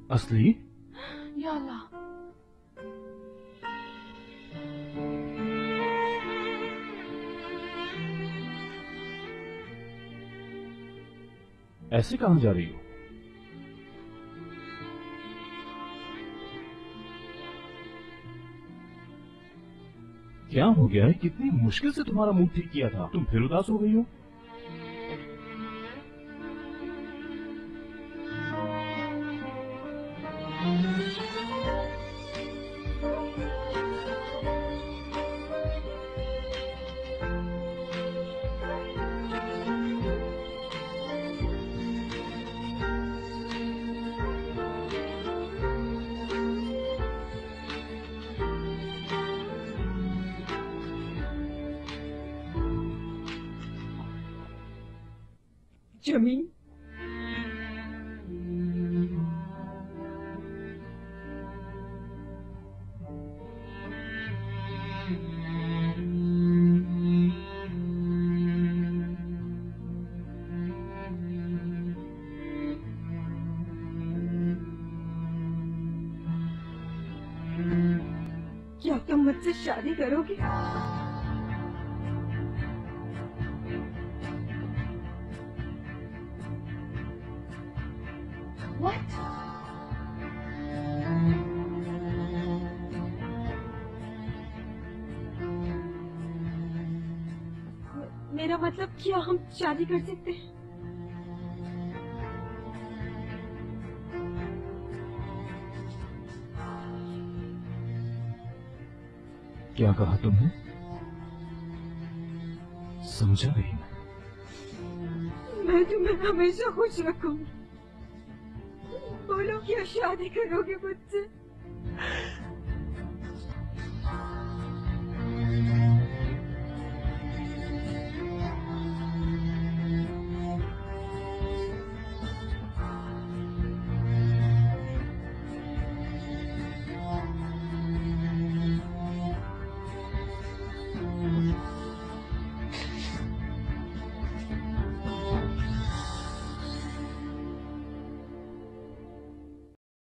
असली? या अल्लाह। ऐसे कहां जा रही हो? क्या हो गया है? कितनी मुश्किल से तुम्हारा मूड ठीक किया था, तुम फिर उदास हो गई हो? जमीन, क्या तुम मुझसे शादी करोगे? What? मेरा मतलब, क्या हम शादी कर सकते हैं? क्या कहा तुमने? समझा नहीं। मैं तुम्हें हमेशा खुश रखूंगी। बोलो, क्या शादी करोगे मुझसे?